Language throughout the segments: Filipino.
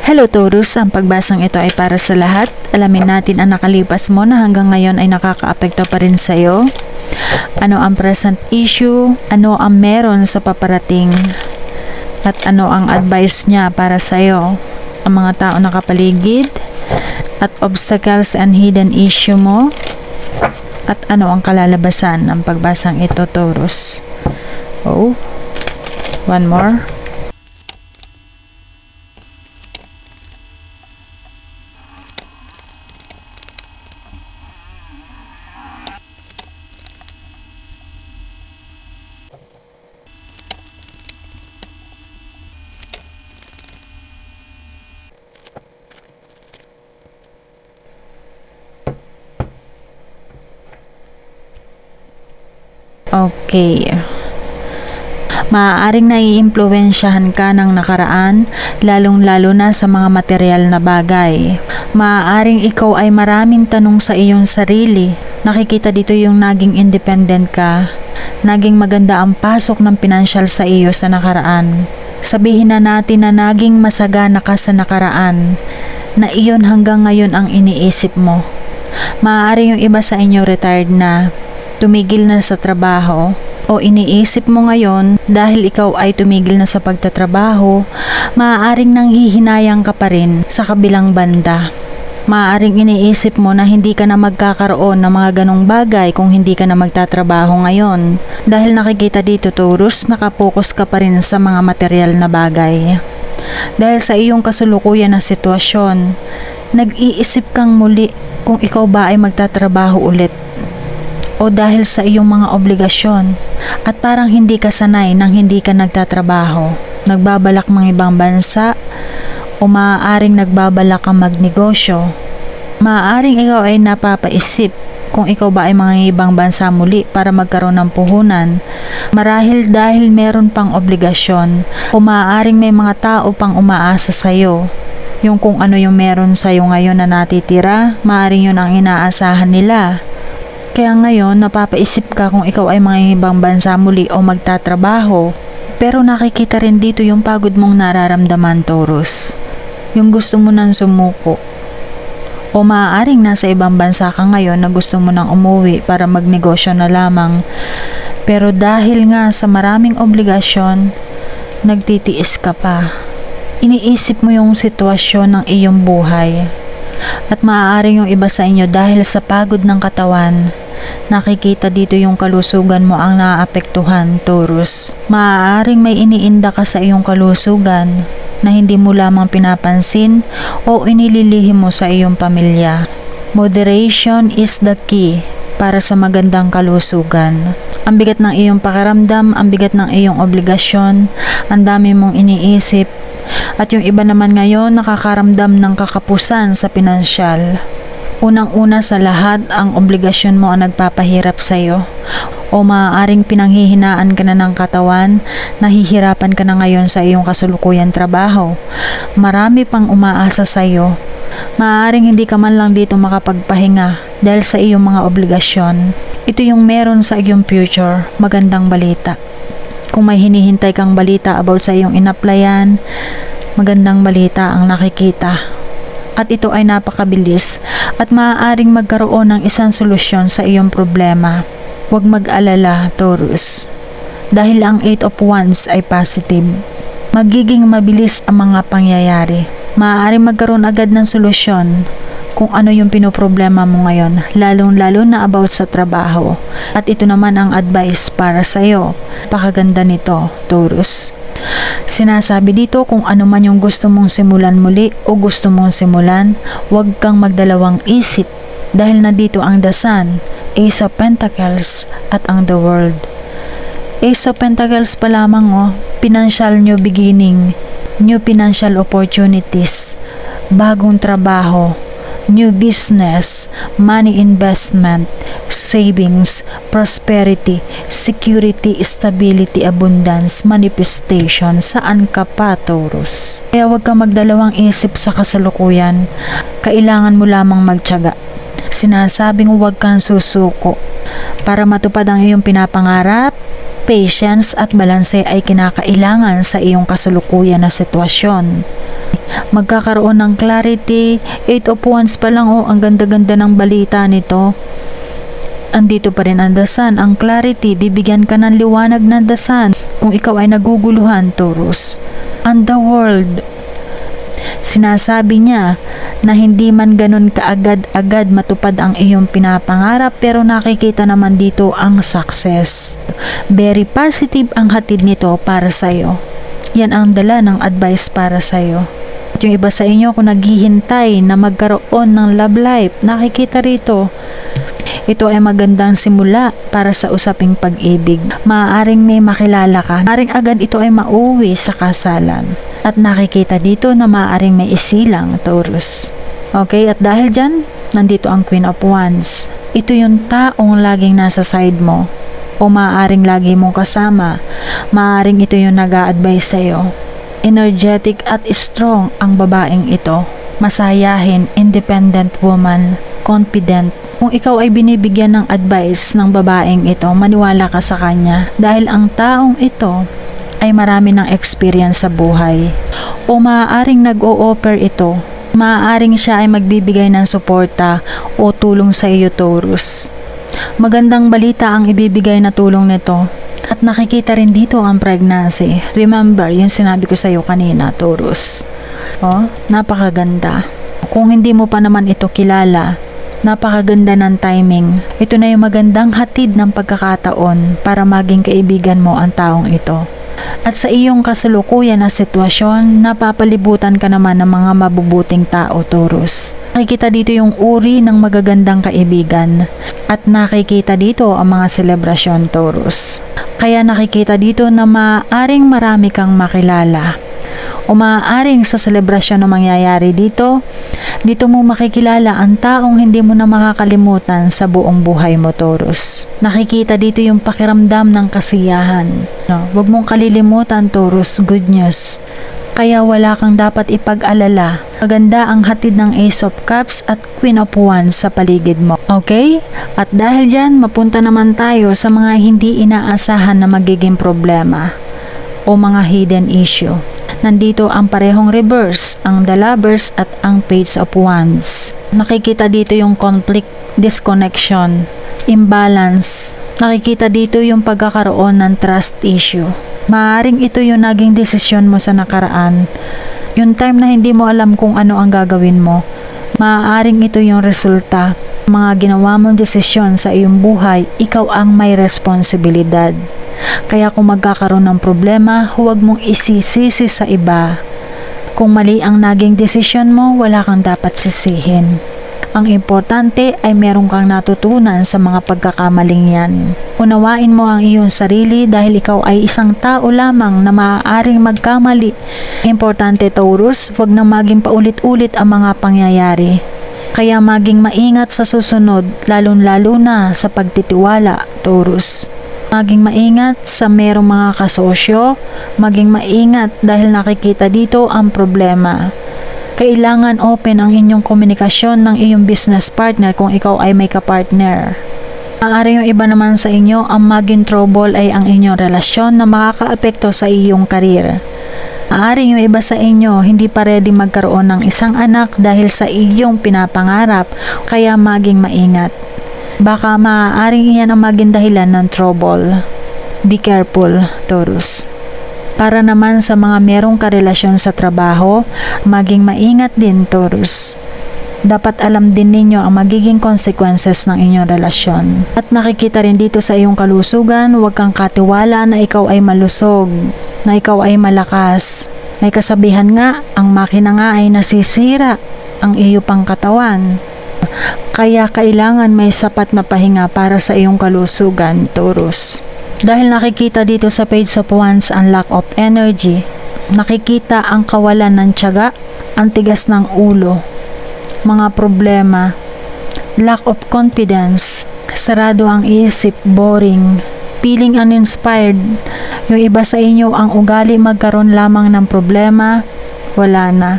Hello Taurus, ang pagbasang ito ay para sa lahat. Alamin natin ang nakalipas mo na hanggang ngayon ay nakakaapekto pa rin sa'yo. Ano ang present issue? Ano ang meron sa paparating? At ano ang advice niya para sa'yo? Ang mga tao nakapaligid? At obstacles and hidden issue mo? At ano ang kalalabasan ng pagbasang ito, Taurus? Oh, one more. Okay. Maaaring naiimpluwensyahan ka ng nakaraan, lalong-lalo na sa mga material na bagay. Maaaring ikaw ay maraming tanong sa iyong sarili. Nakikita dito yung naging independent ka. Naging maganda ang pasok ng pinansyal sa iyo sa nakaraan. Sabihin na natin na naging masagana ka sa nakaraan, na iyon hanggang ngayon ang iniisip mo. Maaaring yung iba sa inyo retired na, tumigil na sa trabaho, o iniisip mo ngayon dahil ikaw ay tumigil na sa pagtatrabaho, maaaring nanghihinayang ka pa rin sa kabilang banda. Maaaring iniisip mo na hindi ka na magkakaroon ng mga ganong bagay kung hindi ka na magtatrabaho ngayon. Dahil nakikita dito, Taurus, nakapokus ka pa rin sa mga material na bagay. Dahil sa iyong kasulukuyan na sitwasyon, nag-iisip kang muli kung ikaw ba ay magtatrabaho ulit, o dahil sa iyong mga obligasyon at parang hindi ka sanay nang hindi ka nagtatrabaho, nagbabalak mga ibang bansa, o maaaring nagbabalak kang magnegosyo. Maaaring ikaw ay napapaisip kung ikaw ba ay mga ibang bansa muli para magkaroon ng puhunan, marahil dahil meron pang obligasyon, o maaaring may mga tao pang umaasa sa iyo. Yung kung ano yung meron sa iyo ngayon na natitira, maaaring yun ang inaasahan nila. Kaya ngayon, napapaisip ka kung ikaw ay mga ibang bansa muli o magtatrabaho. Pero nakikita rin dito yung pagod mong nararamdaman, Taurus. Yung gusto mo nang sumuko. O maaaring nasa ibang bansa ka ngayon na gusto mo nang umuwi para magnegosyo na lamang. Pero dahil nga sa maraming obligasyon, nagtitiis ka pa. Iniisip mo yung sitwasyon ng iyong buhay. At maaaring yung iba sa inyo dahil sa pagod ng katawan, nakikita dito yung kalusugan mo ang naaapektuhan, Taurus. Maaaring may iniinda ka sa iyong kalusugan na hindi mo lamang pinapansin o inililihim mo sa iyong pamilya. Moderation is the key para sa magandang kalusugan. Ang bigat ng iyong pakiramdam, ang bigat ng iyong obligasyon, ang dami mong iniisip, at yung iba naman ngayon nakakaramdam ng kakapusan sa pinansyal. Unang-una sa lahat, ang obligasyon mo ang nagpapahirap sa iyo, o maaaring pinanghihinaan ka na ng katawan, nahihirapan ka na ngayon sa iyong kasalukuyan trabaho. Marami pang umaasa sa iyo. Maaaring hindi ka man lang dito makapagpahinga dahil sa iyong mga obligasyon. Ito yung meron sa iyong future, magandang balita. Kung may hinihintay kang balita about sa iyong inaplayan, magandang balita ang nakikita. At ito ay napakabilis at maaaring magkaroon ng isang solusyon sa iyong problema. Huwag mag-alala, Taurus. Dahil ang 8 of Wands ay positive, magiging mabilis ang mga pangyayari. Maaaring magkaroon agad ng solusyon kung ano yung pinoproblema mo ngayon, lalong-lalo na about sa trabaho. At ito naman ang advice para sa iyo. Pakaganda nito, Taurus. Sinasabi dito kung ano man yung gusto mong simulan muli o gusto mong simulan, huwag kang magdalawang isip dahil nandito ang The Sun, Ace of Pentacles at ang The World. Ace of Pentacles pa lamang, financial new beginning, new financial opportunities, bagong trabaho, new business, money investment, savings, prosperity, security, stability, abundance, manifestation. Saan ka pa, Taurus? Kaya huwag kang magdalawang isip sa kasalukuyan. Kailangan mo lamang magtiyaga. Sinasabing huwag kang susuko. Para matupad ang iyong pinapangarap, patience at balanse ay kinakailangan sa iyong kasalukuyan na sitwasyon. magkakaroon ng clarity. 8 of Wands pa lang, ang ganda-ganda ng balita nito. Andito pa rin ang dasan, ang clarity, bibigyan ka ng liwanag ng dasan kung ikaw ay naguguluhan, Taurus. And the world, sinasabi niya na hindi man ganun kaagad-agad matupad ang iyong pinapangarap, pero nakikita naman dito ang success. Very positive ang hatid nito para sa'yo. Yan ang dala ng advice para sa'yo. At yung iba sa inyo kung naghihintay na magkaroon ng love life, nakikita rito, ito ay magandang simula para sa usaping pag-ibig. Maaaring may makilala ka, maaaring agad ito ay mauwi sa kasalan. At nakikita dito na maaaring may isilang, Taurus. Okay, at dahil dyan, nandito ang Queen of Wands. Ito yung taong laging nasa side mo, o maaaring lagi mong kasama. Maaaring ito yung nag-a-advise sa'yo. Energetic at strong ang babaeng ito. Masayahin, independent woman, confident. Kung ikaw ay binibigyan ng advice ng babaeng ito, maniwala ka sa kanya dahil ang taong ito ay marami ng experience sa buhay. O maaaring nag-o-offer ito. Maaaring siya ay magbibigay ng suporta o tulong sa iyo, Taurus. Magandang balita ang ibibigay na tulong nito. At nakikita rin dito ang pregnancy. Remember, yung sinabi ko sa iyo kanina, Taurus. Napakaganda. Kung hindi mo pa naman ito kilala, napakaganda ng timing. Ito na yung magandang hatid ng pagkakataon para maging kaibigan mo ang taong ito. At sa iyong kasalukuyan na sitwasyon, napapalibutan ka naman ng mga mabubuting tao, Taurus. Nakikita dito yung uri ng magagandang kaibigan. At nakikita dito ang mga selebrasyon, Taurus. Kaya nakikita dito na maaaring marami kang makilala. O maaaring sa selebrasyon na mangyayari dito mo makikilala ang taong hindi mo na makakalimutan sa buong buhay mo, Taurus. Nakikita dito yung pakiramdam ng kasiyahan. Huwag mong kalilimutan, Taurus, good news. Kaya wala kang dapat ipag-alala. Maganda ang hatid ng Ace of Cups at Queen of Wands sa paligid mo. Okay? At dahil dyan, mapunta naman tayo sa mga hindi inaasahan na magiging problema o mga hidden issue. Nandito ang parehong reverse, ang The Lovers at ang Page of Wands. Nakikita dito yung conflict, disconnection, imbalance. Nakikita dito yung pagkakaroon ng trust issue. Maaaring ito yung naging desisyon mo sa nakaraan. Yung time na hindi mo alam kung ano ang gagawin mo. Maaaring ito yung resulta. Mga ginawa mong desisyon sa iyong buhay, ikaw ang may responsibilidad. Kaya kung magkakaroon ng problema, huwag mong isisisi sa iba. Kung mali ang naging desisyon mo, wala kang dapat sisihin. Ang importante ay meron kang natutunan sa mga pagkakamaling yan. Unawain mo ang iyong sarili dahil ikaw ay isang tao lamang na maaaring magkamali. Importante, Taurus, huwag na maging paulit-ulit ang mga pangyayari. Kaya maging maingat sa susunod, lalong-lalo na sa pagtitiwala, Taurus. Maging maingat sa merong mga kasosyo, maging maingat dahil nakikita dito ang problema. Kailangan open ang inyong komunikasyon ng iyong business partner kung ikaw ay may kapartner. Maaari yung iba naman sa inyo, ang maging trouble ay ang inyong relasyon na makakaapekto sa iyong karir. Maaari yung iba sa inyo, hindi pa ready magkaroon ng isang anak dahil sa iyong pinapangarap, kaya maging maingat. Baka maaaring iyan ang maging dahilan ng trouble. Be careful, Taurus. Para naman sa mga merong karelasyon sa trabaho, maging maingat din, Taurus. Dapat alam din ninyo ang magiging consequences ng inyong relasyon. At nakikita rin dito sa iyong kalusugan, huwag kang katiwala na ikaw ay malusog, na ikaw ay malakas. May kasabihan nga, ang makina nga ay nasisira, ang iyo pang katawan. Kaya kailangan may sapat na pahinga para sa iyong kalusugan, Taurus. Dahil nakikita dito sa Page of Wands ang lack of energy, nakikita ang kawalan ng tiyaga, ang tigas ng ulo, mga problema, lack of confidence, sarado ang isip, boring, feeling uninspired. Yung iba sa inyo ang ugali magkaroon lamang ng problema, wala na,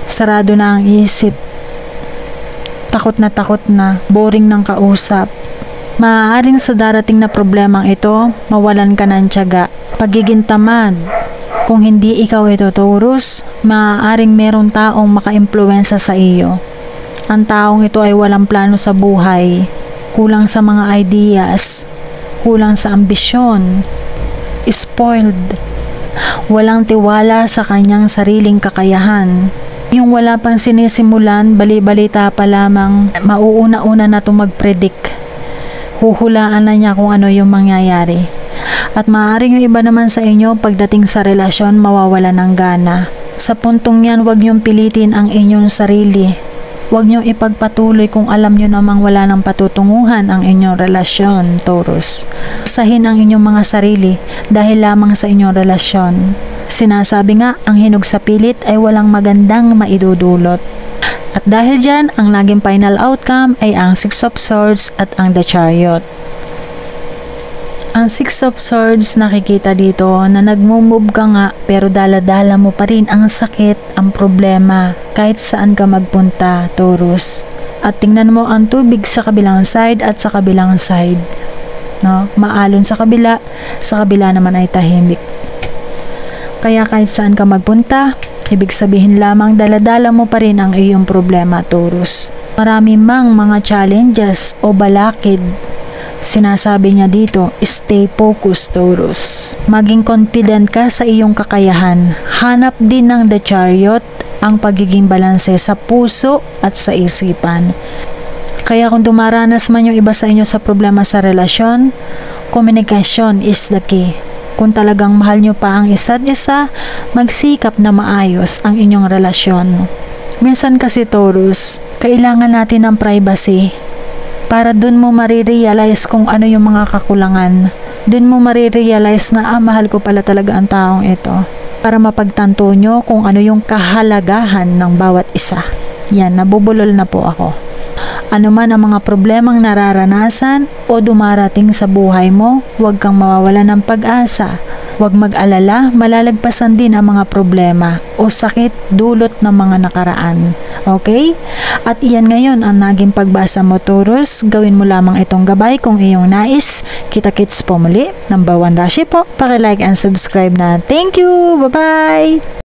sarado na ang isip, takot na, boring ng kausap. Maaaring sa darating na problemang ito, mawalan ka ng tiyaga, pagiging tamad, Kung hindi ikaw ito, Taurus, maaaring merong taong maka-impluwensya sa iyo. Ang taong ito ay walang plano sa buhay, kulang sa mga ideas, kulang sa ambisyon, spoiled, walang tiwala sa kanyang sariling kakayahan. Yung wala pang sinisimulan, bali-balita pa lamang, mauuna-una na itong mag-predict. Huhulaan na niya kung ano yung mangyayari. At maaaring yung iba naman sa inyo, pagdating sa relasyon, mawawala ng gana. Sa puntong yan, huwag niyong pilitin ang inyong sarili. Huwag niyong ipagpatuloy kung alam niyo namang wala ng patutunguhan ang inyong relasyon, Taurus. Usahin ang inyong mga sarili dahil lamang sa inyong relasyon. Sinasabi nga, ang hinog sa pilit ay walang magandang maidudulot. At dahil dyan, ang naging final outcome ay ang Six of Swords at ang The Chariot. Ang Six of Swords, nakikita dito na nagmumove ka nga pero dala-dala mo pa rin ang sakit, ang problema kahit saan ka magpunta, Taurus. At tingnan mo ang tubig sa kabilang side at sa kabilang side. No? Maalon sa kabila naman ay tahimik. Kaya kahit saan ka magpunta, ibig sabihin lamang dala-dala mo pa rin ang iyong problema, Taurus. Marami mang mga challenges o balakid. Sinasabi niya dito, stay focused, Taurus. Maging confident ka sa iyong kakayahan. Hanap din ng The Chariot ang pagiging balanse sa puso at sa isipan. Kaya kung dumaranas man yung iba sa inyo sa problema sa relasyon, communication is the key. Kung talagang mahal nyo pa ang isa't isa, magsikap na maayos ang inyong relasyon. Minsan kasi, Taurus, kailangan natin ng privacy para dun mo marirealize kung ano yung mga kakulangan. Dun mo marirealize na mahal ko pala talaga ang taong ito. Para mapagtanto nyo kung ano yung kahalagahan ng bawat isa. Yan, nabubulol na po ako. Ano man ang mga problemang nararanasan o dumarating sa buhay mo, huwag kang mawawala ng pag-asa. Huwag mag-alala, malalagpasan din ang mga problema o sakit dulot ng mga nakaraan. Okay? At iyan ngayon ang naging pagbasa mo, Taurus. Gawin mo lamang itong gabay kung iyong nais. Kita-kits po muli. Number 1 Rashi po. Paki-like and subscribe na. Thank you! Bye-bye!